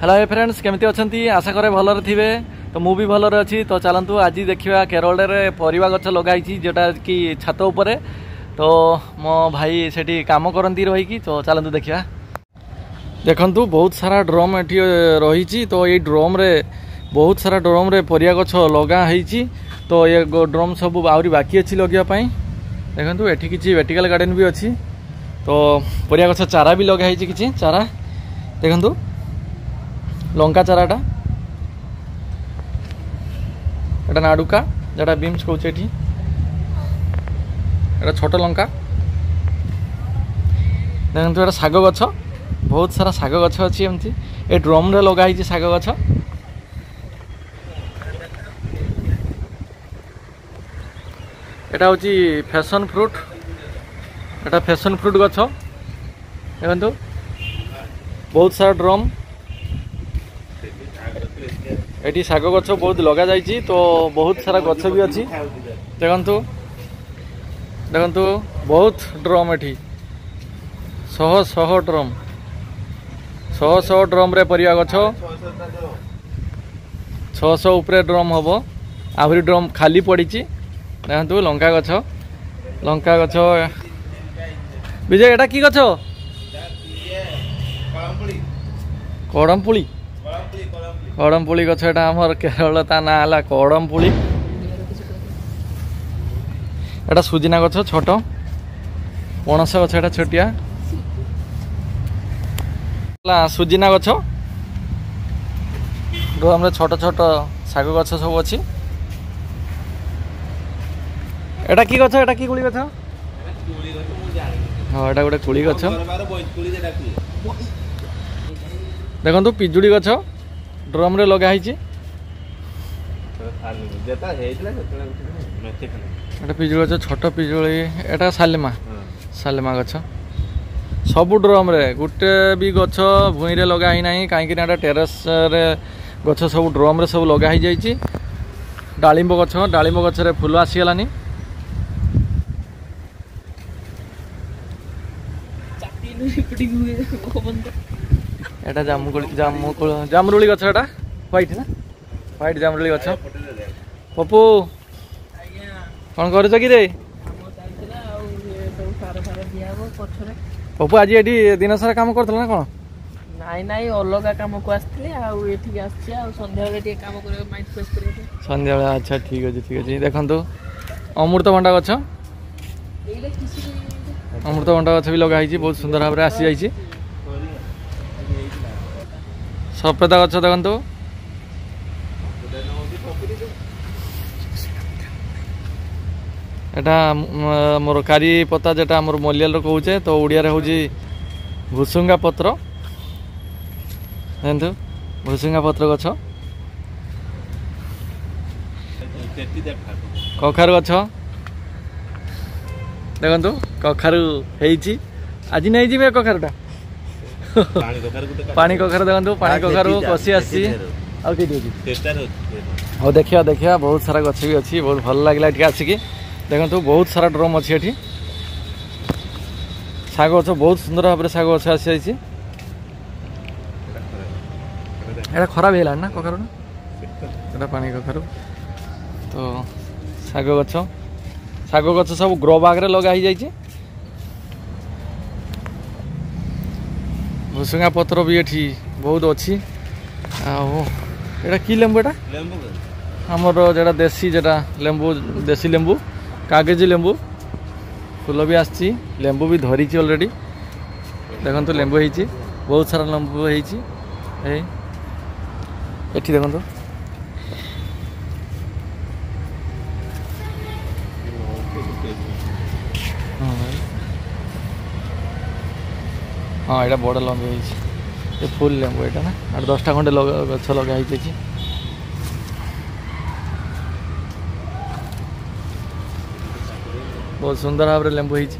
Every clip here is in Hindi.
हेलो फ्रेंड्स केमती अच्छा आशा करे भलरे थे तो मु भी भलरे अच्छी तो चलतु आज देखा केरल में परिवा गछ लगाई जोटा कि छात उपरे तो मो भाई सेठी काम करती रही तो चलतु देखा देखंतु बहुत सारा ड्रम एटी रही तो ये ड्रम रे बहुत सारा ड्रम रे परिया गछ लगा है तो ये ड्रम सब आहरी बाकी अच्छी लगे देखंतु एठी किछि वर्टिकल गार्डन भी अच्छी तो परिया गछ चारा भी लगा है किछि चारा देखंतु लंका चाराटा एटा नाडुका जेटा बीम्स कहूँ ये छोट लंका देखो ये शाग गछ बहुत सारा शाग गछ अच्छी एमती ए ड्रम रे लगा शाग गछ एटा हूँ फैशन फ्रूट एटा फैशन फ्रूट गछ देखो बहुत सारा ड्रम एटी शाग गछ बहुत लगा जाइए तो बहुत सारा गछ भी अच्छी देखंतु देखंतु बहुत ड्रम एटी शह शह ड्रम रे परिया गछ 600 उपरे ड्रम हम आहरी ड्रम खाली पड़ी देखंतु लंका गछ विजय एटा की गछ कड़मपुली कड़मपुली गछ एटा हमर केरल ता ना हला कड़मपुली एटा सुजिना गछ छोट पणस गछ एटा छोटिया सुजिना गछ ड्रम रे छोट छोट शाग गछ सब अच्छी एटा की गछ एटा की कुली गछ हाँ एटा गोटे कुली गछ देखंतु पिजुड़ी गछ ड्रम रे लगा है पिजुड़ी गछ छोट पिजुड़ी एटा सालेमा गछ सबु ड्रम रे गुटे भी गछ भूई रे लगा ही नहीं कहीं टेरेस रे गछ सब ड्रम रे सब लगा ही जाइए डालिंब गछ रे फूल आसीगलानी एटा जामुरुली गछ एटा व्हाइट ना व्हाइट जामुरुली गछ पप्पू कौन कर पप्पू आज ये दिन सारा काम कर ना कौन नाई अलग काम को संध्या अच्छा ठीक अच्छे देखो अमृतभंडा गछ अमृतभंडा गछ भी लगा बहुत सुंदर भाव में आसी जाइए सफेदा गछ देखो एटा मोर कारी पत्ता जेटा मोर मलयाल कहूचे तो ओडिया रे होजी भुसुंगा पत्र देखो भुसुंगा पत्र गछ कखारु गछ देखो कखारु हेइची आज नहीं जी कखारुटा पानी कखारु देखो पानी कखारु कषि आसी देखिया बहुत सारा गछ भी अच्छी बहुत भल लगे ये आसिकी देखो बहुत सारा ड्रम अच्छी एटी शाग गछ बहुत सुंदर भाव में शाग गछ आसी जाइए खराब है ना कखारु ना पानी कखारु तो शाग गछ सब ग्रो बाग रे लगा ही जाइए भुसुंगा पत्र भी एठी बहुत अच्छी एटा की लेंबू एटा हमर जेटा देसी जेटा लेंबू देसी लेंबू कागजी लेंबू फूल भी आसी लेंबू भी धरी ऑलरेडी देखो लेंबू होती बहुत सारा लेंबू होती देखो हाँ यहाँ बड़ लंबी ये फुल लेंबू यहाँ ना 10टा खंडे गछ लगा बहुत सुंदर भाव में लेंबू होती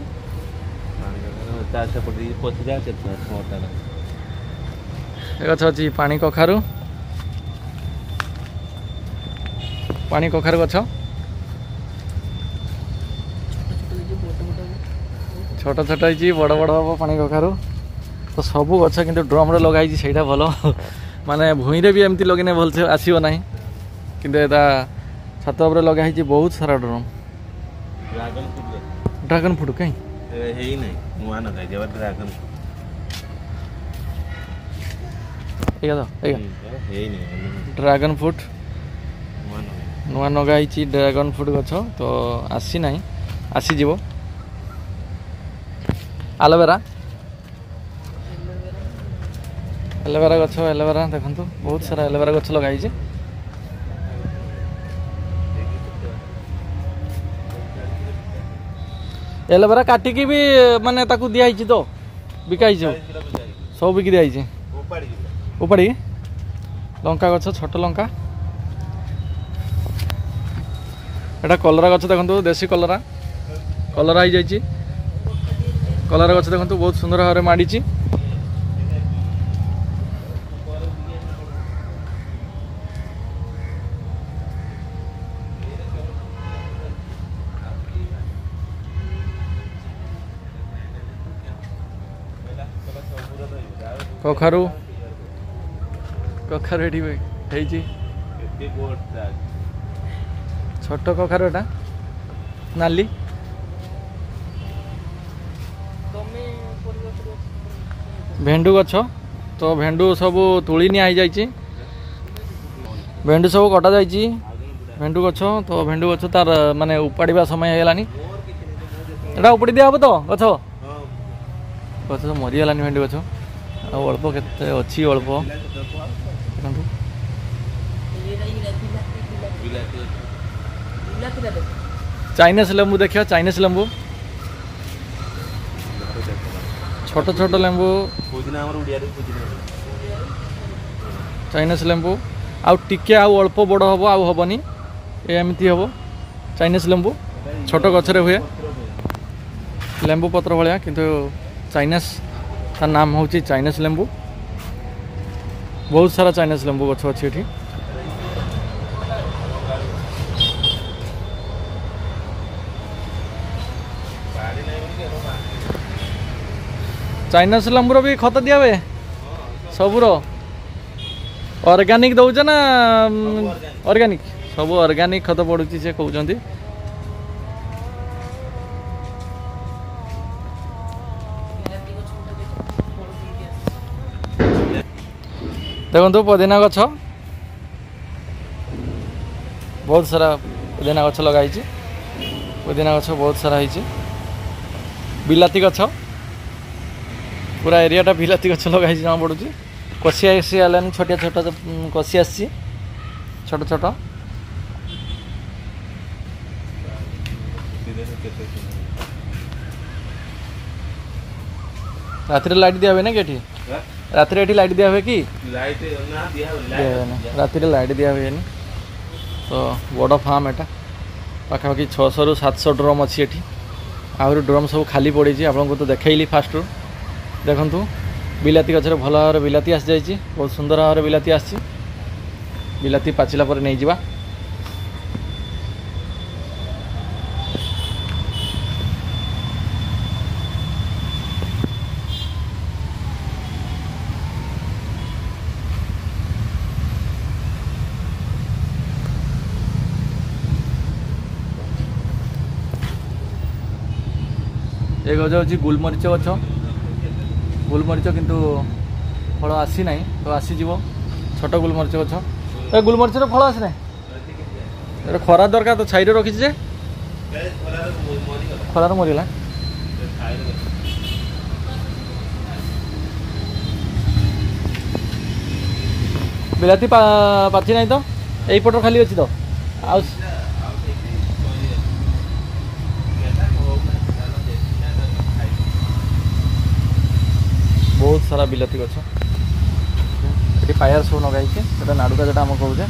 गछ अच्छी पानी कखारु गछ छोट छोट बड़ बड़ हम पानी कखारु तो सबू गछ कि ड्रम रे लगाई से भल माने भूई रे भी एमती लगेने भल से आसीबो नाही किंतु एटा छात ऊपर लगा है बहुत सारा ड्रम ड्रैगन फ्रूट कहीं हेई नहीं नुआ न गाय जेवर ड्रैगन एगा तो एगा हेई नहीं ड्रैगन फ्रूट नुआ न नुआ नगाई ड्रैगन फ्रूट गछ तो आसी नाही आसी जीवो एलोवेरा एलोवेरा गछ एलोवेरा देखंतु बहुत सारा एलोवेरा गछ लगाई छी एलोवेरा काटिकी भी माने ताकू दिया ही तो बिकाई सब बिकी दिया उपाड़ी लंका गछ छोट लंका एटा कलरा गछ देखंतु देसी कलरा कलरा ही जाइछि कलरा गछ देखंतु बहुत सुंदर भाव में माड़ी कखारू कखारू एठी हेइछि छोट कखारू एटा नाली भेंडू गछ तो भेंडू सब तुली निया हो जाइछि भेंडू सब कटा जाइछि भेंडू गछ तो भेंडू गछ तार माने उपाड़िबा समय हेलानी एटा उपाड़ी दिया हबो तो गछ गछ तो मरी गलानी भेंडू गछ अल्प केते अच्छी अल्प चाइनीज लेंबू देखिए चाइनीज लेंबू छोट छोट लेंबू चाइनीज लेंबू आउ टिके आउ अल्प बड़ हम आउ हेनी एमती हम चाइनीज लेंबू छोट गछरे हुए लेंबू पत्र भाया किंतु चाइनीज तार नाम हूँ चाइनीज लेंबू बहुत सारा चाइनीज लेंबू गछ अच्छी ये चाइनीज लेंबूर भी खत दिया हुए सबूर ऑर्गेनिक दौच ना ऑर्गेनिक सब ऑर्गेनिक खत पड़ुची से कहते देखो पुदीना गछ बहुत सारा पुदीना गछ लगाई पुदीना गछ बहुत सारा है बिलाती गछ पूरा एरियाटा बिलाती गछ लगाई जना पड़ू कषि आसी आलानी छोटिया छोट कषि आसी छोट छोट रात लाइट दिया हुए ना कि रात लाइट दिया हुए कि रात लाइट दिया हुए तो बड़ फार्म एटा पाखापाखि 600 ରୁ 700 ड्रम अच्छी एटी आहरी ड्रम सब खाली पड़ी आपको तो देखली फास्ट देखु बिलाती गचर भल भाव बिलाती आसी जाइए बहुत सुंदर भाव बिलाती आसी बिलाती पाचिला पर नहीं जावा एक गज हूँ गुलमरीच गछ गुलमरीच किंतु फल आसी ना तो आसीज छोट गुलमरीच गछ ए गुलमरीच फल आसी ना खरा दरकार तो छाई रखी खरार मरीगला बिलाती पाची ना तो यही पटर खाली अच्छी तो आ बहुत सारा बिलाती गछ ये फायर सब लगे नाड़ुका जोटा आम कहे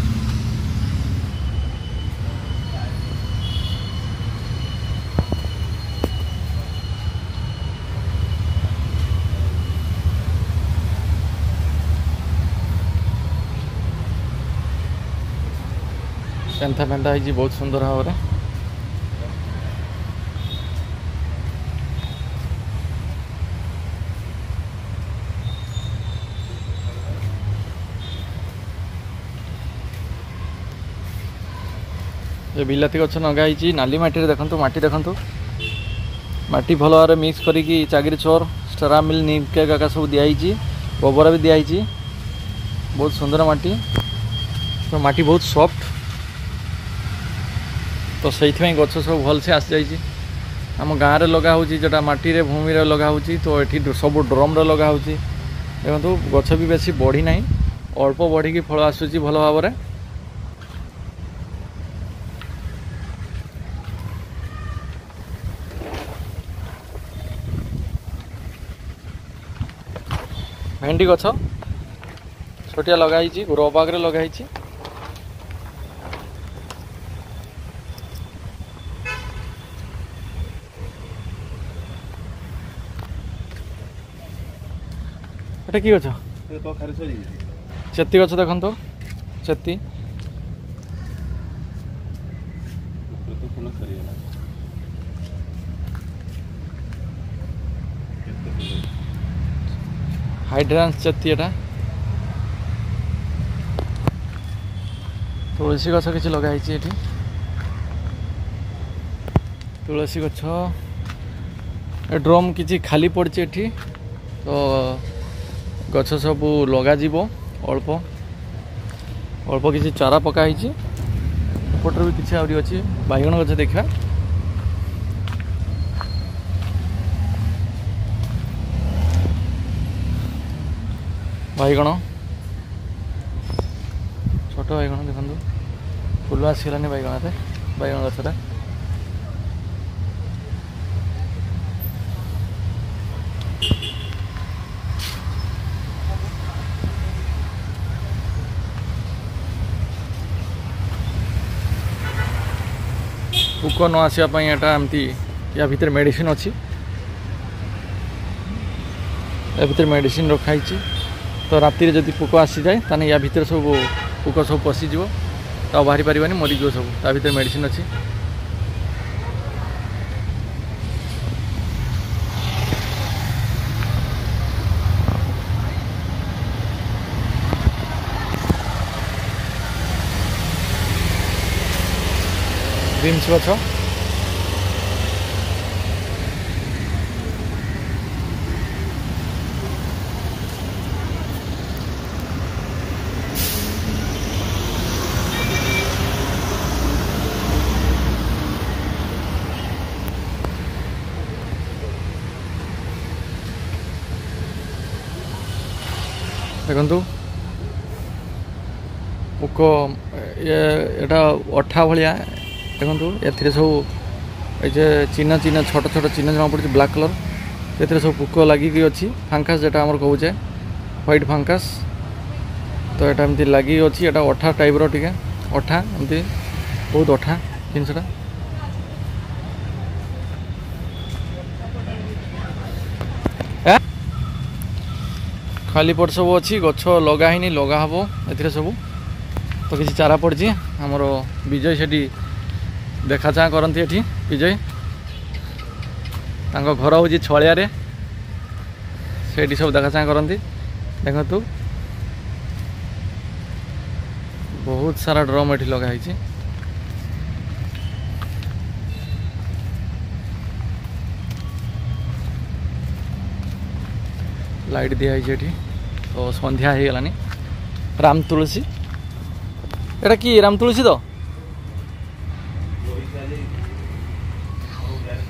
पेंथा पेंथा है बहुत सुंदर भाव में ये बिलाती गछ नगाई नाली माटी देखु माटी देखु माटी भल भाव मिक्स करी चागिरी चोर स्टेरा मिल नीम केक का सब दिखाई गोबर भी दिखाई बहुत सुंदर माटी तो माटी बहुत सॉफ्ट तो से गछ सब भल से आसी जाइए आम गाँव में लगा जोटा माटी भूमि लगा तो ये सब ड्रम लगा देखो गछ भी बेसी बढ़ी ना अल्प बढ़ी फल आसूँ भल भाव में भेंडी गछ छोटिया लगाई ग्रो बैग रे लगाई एटा की गछ चेती गछ देखो चेती हाइड्रांस चेती एटा तुलसी गछ किसी लगाई तुलसी गछ ड्रम किसी खाली पड़ी एठी तो गछ सब लगा जीवो अल्प अल्प किसी चारा पकाई पटर भी किसी आउरी अच्छी बैगण गछ देखा बैगण छोट बैगण देखो फुल आसगलानी बैगण बैगण गछटा पोक न आसवाई एटा एमती या भीतर मेडिसिन अच्छी या भीतर मेडिसिन रखाई तो राति जदि पोक आसी जाए ताने या भीतर सब पोक सब पशिज तो बाहरी पारिबानी मरीज सब ता भीतर मेडिसिन अच्छी बीन्स गछ देखु पोक एटा अठा भाया देखो ए सब ये चिन्ह चिन्ह छोट छोट चिन्ह जना पड़ी ब्लैक कलर ए सब पोक लगिकी अच्छी फांकास जेटा आमर कहे व्हाइट फांकास तो यहाँ एमती लगी अच्छी एटा अठा टाइप रे अठा एमती बहुत अठा जिनसटा खाली पट सब अच्छी गछ लगाही लगा हम ए सब तो किसी चारा पड़ी आमर विजय से देखा चाह करती एठी विजय तांको घर हूँ छलिया से सब देखा चाह करती देखु बहुत सारा ड्रम ये लगाई लाइट दिखाई तो संध्या हो गलानी राम तुलसी एटा कि राम तुलसी तो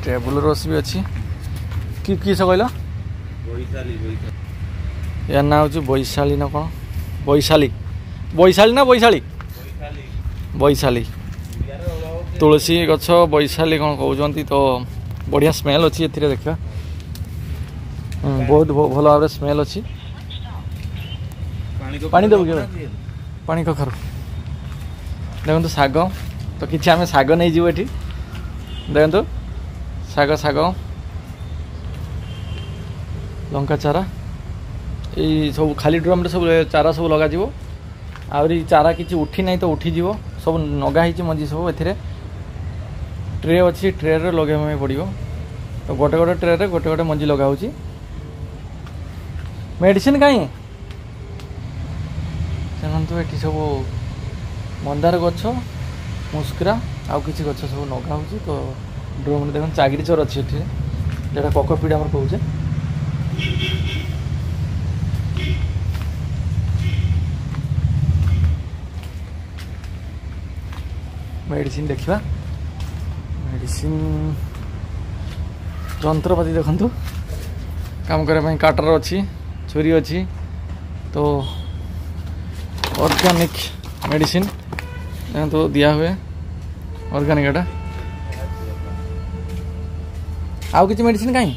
टेबुल रोस भी अच्छी कि सब कहल यार ना हूँ बैशाली ना कौन बैशाली बैशाली ना बैशाली बैशाली तुलसी गछ बैशाली कौन कहते तो बढ़िया स्मेल अच्छी ए देखा बहुत भल भाव स्मेल अच्छी पानी देव कि पानी कखार देखो शाग तो किसी आम शाग नहीं जीव ये देखो शाग शाग लंका चारा ये सब खाली ड्रम सब चारा सब लग आहरी चारा किसी उठी ना तो उठीज सब नगाही मंजी सब ए ट्रे अच्छी ट्रे रे लगे पड़ो तो गोटे गोटे ट्रे रे गोटे गोटे मंजी लगा मेडिसिन कहीं देखो ये सब मंदार गछ मुस्करा आउ किसी गछ सब लगा हो तो ड्रोन देख चागिरी चोर अच्छी जोटा ककपिड आम कहे मेडिसिन देखा मेडिसिन जंत्रपाति देखु काम करने काटर अच्छी छुरी अच्छी तो ऑर्गेनिक मेडिसिन तो दिया हुए ऑर्गेनिक एटा आउ किसी मेडिसिन कहीं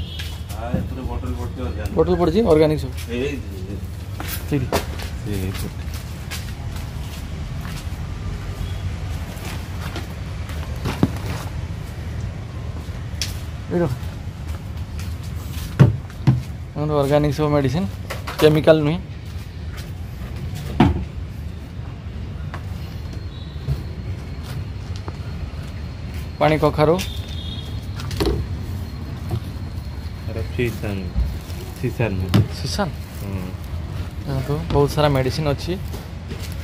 बोतल पड़ी ऑर्गेनिक सब ऑर्गेनिक सब मेडिसिन केमिकल नुहे पानी कखारू सीसन तो बहुत सारा मेडिसिन अच्छी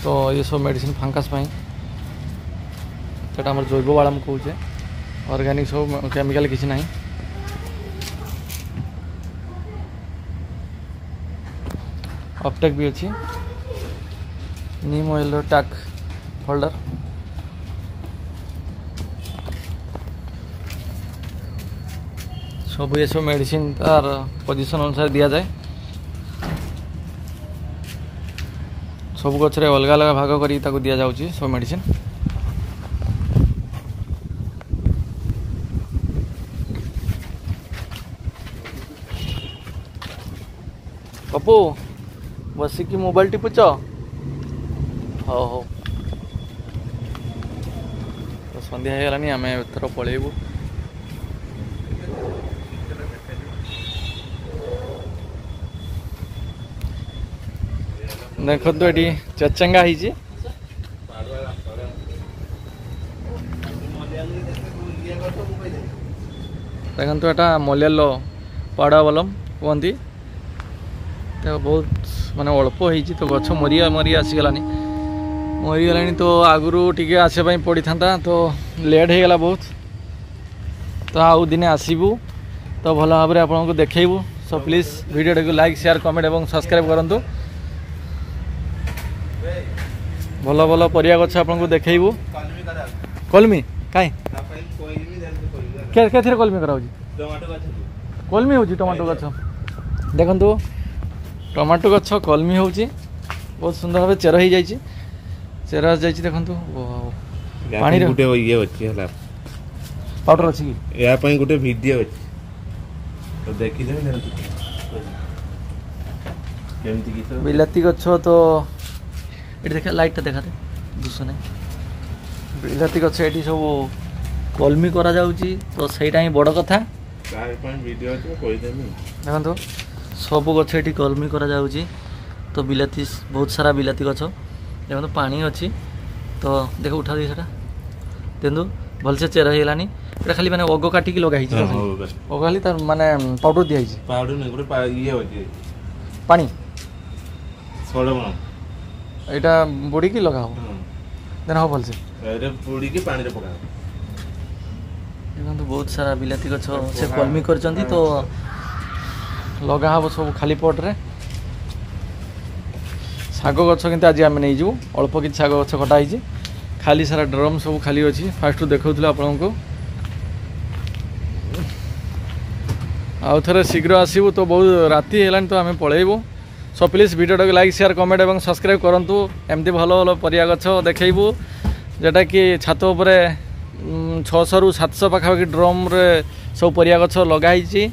तो ये सब मेडिसिन फंगस सेटा आम जैव बाला कहे ऑर्गेनिक सब केमिकल किसी ना अपटेक भी अच्छी नीम ऑयल टैक होल्डर सब ये सब मेडिसिन तार पोजिशन अनुसार दि जाए सब गचरे अलग अलग भाग करी दि जाऊँगी सब मेडिसिन पप्पू बसिकी मोबाइल टिपुच हाँ हो तो संध्या हो गलानी आम एथर पलैबू देखो तो ये चचंगा ही देखो एटा मलयाल पाड़ावलम कहती तो बहुत माने अल्प हो तो गछ मरी मरी आसीगलानी मरीगला तो आगुरी टी आसपा पड़ी था तो लेट हो गला बहुत तो आउ दिने आसबू तो भल भाव में आपको देखू सो प्लीज वीडियो को लाइक शेयर कमेंट और सब्सक्राइब करूँ भल भल परिया गछ आपको देखू कलमी कहीं क्या कलमी करा कलमी हो टमाटो गछ देखु टमाटो गछ कलमी हो बहुत सुंदर भाव चेर हो जाए चेर जा देखु पानी पाउडर अच्छी कि या गोटे वीडियो अच्छी तो देखी बिलाती गछ तो ये देखा लाइट देखा दुश ना बिलाती गछ ये सब कलमी करा जाउची तो सहीटा ही बड़ कथा देखो सब गछ ये कलमी करा जाउची तो बिलाती बहुत सारा बिलाती गछ देखो पानी अच्छी तो देखो उठा दी सेटा देखो भलसे चेर होगलानी ये खाली माने अग काटिकी लगाई अग खाली तार माने पाउडर दिया पाउडर नहीं गोटे ये होची पानी सोडा एटा बुड़ी की लगाओ देन हो भलसे एरे बुड़ी की पानी रे पका देखो बहुत सारा बिलाती गछ से कलमी करचंती तो लगा हबो सब खाली पट रे साग गछ किंतु आज आम नहीं जीवु अल्प कि साग गछ कटा ही खाली सारा ड्रम सब खाली अच्छी फास्ट देखा आपण को आउ थे शीघ्र आसबू तो बहुत राति है तो आम पलैबू सो प्लीज वीडियो को लाइक शेयर कमेंट और सब्सक्राइब करूँ एमती भल भल परिया गछ देखू जोटा कि छात उपरे 600 ରୁ 700 पाखापाखि ड्रम रे सब परिया गछ लगाई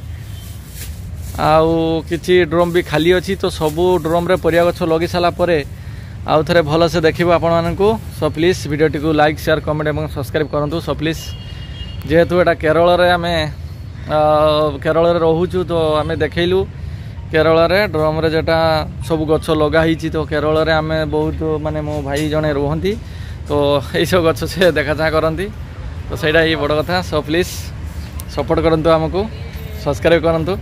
आउ किछि ड्रम भी खाली अच्छी तो सबू ड्रम रे परिया गछ लगी सारा पर आउ थे भल से देखिए आपण मानू सो प्लीज वीडियो को लाइक शेयर कमेंट और सब्सक्राइब करूँ सो प्लीज जेहेतु यहाँ केरल रे आमे केरल रे रहूचु तो आमे देखैलु केरल रे ड्रम रे जेटा सब गछ लगाई तो केरल रे आमे बहुत माने मो भाई जने रहंती तो यही सब गछ से देखा चाह करती तो सहीटा ही बड़ कथा सो प्लीज सपोर्ट करंतु हमको सब्सक्राइब करंतु।